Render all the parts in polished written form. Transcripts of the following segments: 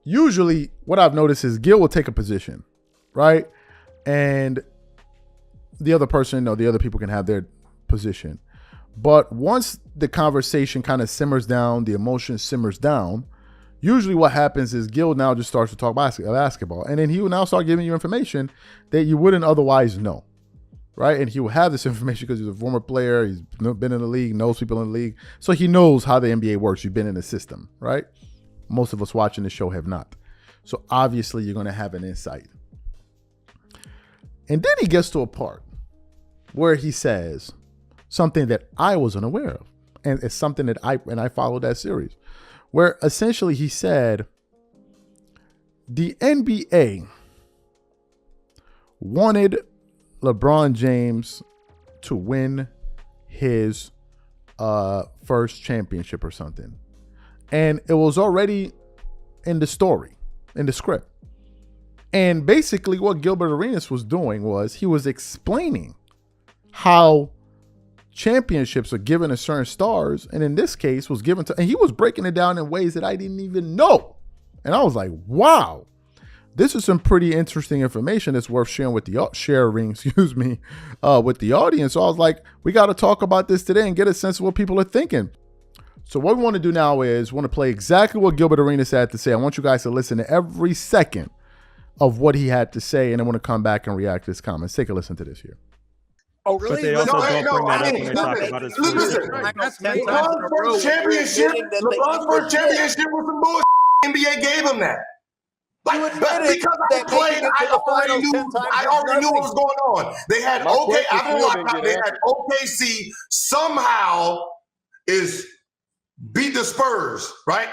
usually what I've noticed is Gil will take a position, right? And the other person, the other people can have their position. But once the conversation kind of simmers down, the emotion simmers down, usually what happens is Gil now just starts to talk basketball. And then he will now start giving you information that you wouldn't otherwise know, right? And he will have this information because he's a former player. He's been in the league, knows people in the league. So he knows how the NBA works. You've been in the system, right? Most of us watching the show have not. So obviously you're going to have an insight. And then he gets to a part where he says something that I was unaware of. And it's something that I followed that series, where essentially he said the NBA wanted LeBron James to win his first championship or something. And it was already in the story, in the script. And basically what Gilbert Arenas was doing was he was explaining how championships are given to certain stars, and in this case was given to, and he was breaking it down in ways that I didn't even know. And I was like, wow, this is some pretty interesting information that's worth sharing with the with the audience. So I was like, we got to talk about this today and get a sense of what people are thinking. So what we want to do now is want to play exactly what Gilbert Arenas had to say. I want you guys to listen to every second of what he had to say, and I want to come back and react to his comments. Take a listen to this here. Oh, really? But they also don't bring that up when they talk about his LeBron's first championship was some bullshit. NBA gave him that. Like, because I played, I already knew what was going on. They had they had OKC somehow beat the Spurs, right?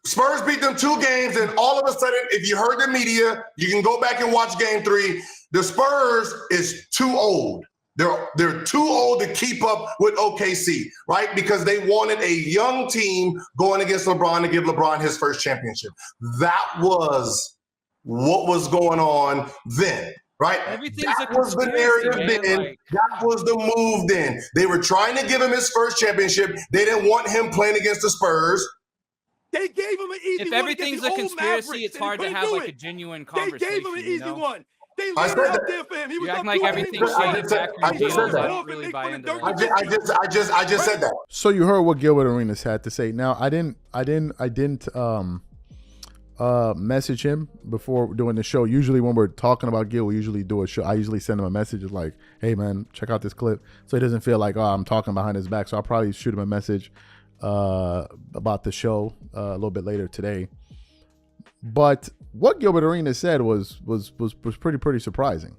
Spurs beat them 2 games, and all of a sudden, if you heard the media, you can go back and watch Game 3. The Spurs is too old. They're too old to keep up with OKC, right? Because they wanted a young team going against LeBron to give LeBron his first championship. That was what was going on then, right? That was the narrative then. That was the move then. They were trying to give him his first championship. They didn't want him playing against the Spurs. They gave him an easy one. If everything's a conspiracy, it's hard to have like a genuine conversation. They gave him an easy one. They laid it out there for him. He was acting like everything's shaded back. I just said that. I don't really buy into that. I just said that. So you heard what Gilbert Arenas had to say. Now I didn't message him before doing the show. Usually when we're talking about Gil, we usually do a show. I usually send him a message like, hey man, check out this clip. So he doesn't feel like, oh, I'm talking behind his back. So I'll probably shoot him a message about the show a little bit later today. But what Gilbert Arenas said was pretty surprising.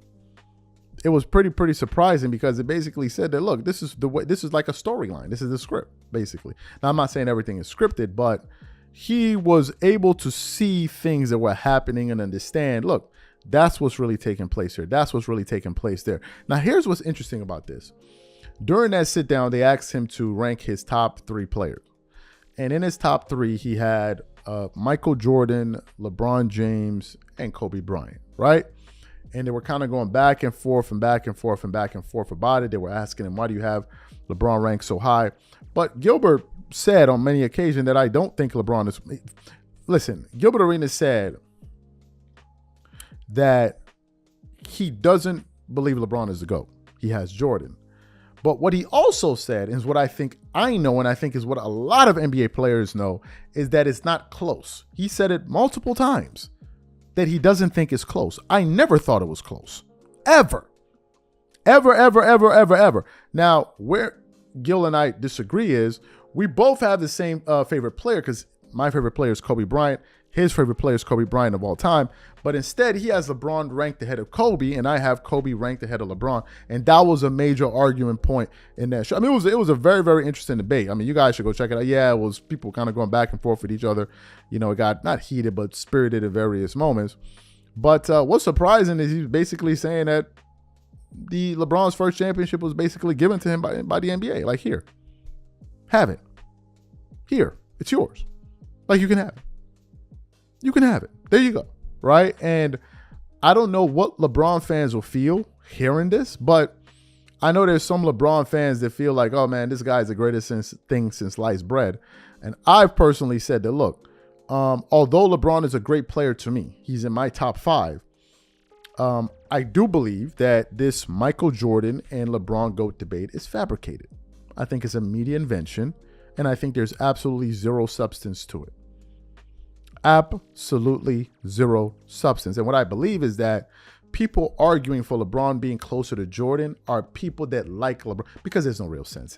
It was pretty surprising because it basically said that, look, this is the way, this is like a storyline. This is the script, basically. Now, I'm not saying everything is scripted, but he was able to see things that were happening and understand, look, that's what's really taking place here. That's what's really taking place there. Now, here's what's interesting about this. During that sit down, they asked him to rank his top 3 players. And in his top 3, he had Michael Jordan, LeBron James, and Kobe Bryant, right? And they were kind of going back and forth and back and forth and back and forth about it. They were asking him, why do you have LeBron ranked so high? But Gilbert said on many occasions that I don't think LeBron is... Listen, Gilbert Arenas said that he doesn't believe LeBron is the GOAT. He has Jordan. But what he also said is what I think I know, and I think is what a lot of NBA players know, is that it's not close. He said it multiple times that he doesn't think it's close. I never thought it was close. Ever. Ever. Now, where Gil and I disagree is we both have the same favorite player, because my favorite player is Kobe Bryant. His favorite player is Kobe Bryant of all time. But instead, he has LeBron ranked ahead of Kobe, and I have Kobe ranked ahead of LeBron. And that was a major argument point in that show. I mean, it was a very, very interesting debate. I mean, you guys should go check it out. Yeah, it was people kind of going back and forth with each other. You know, it got not heated, but spirited at various moments. But what's surprising is he's basically saying that the LeBron's first championship was basically given to him by the NBA. Like, here, have it. Here, it's yours. Like, you can have it. You can have it. There you go. Right. And I don't know what LeBron fans will feel hearing this, but I know there's some LeBron fans that feel like, oh man, this guy's the greatest thing since sliced bread. And I've personally said that, look, although LeBron is a great player to me, he's in my top 5. I do believe that this Michael Jordan and LeBron GOAT debate is fabricated. I think it's a media invention, and I think there's absolutely zero substance to it. Absolutely zero substance. And what I believe is that people arguing for LeBron being closer to Jordan are people that like LeBron, because there's no real sense in it.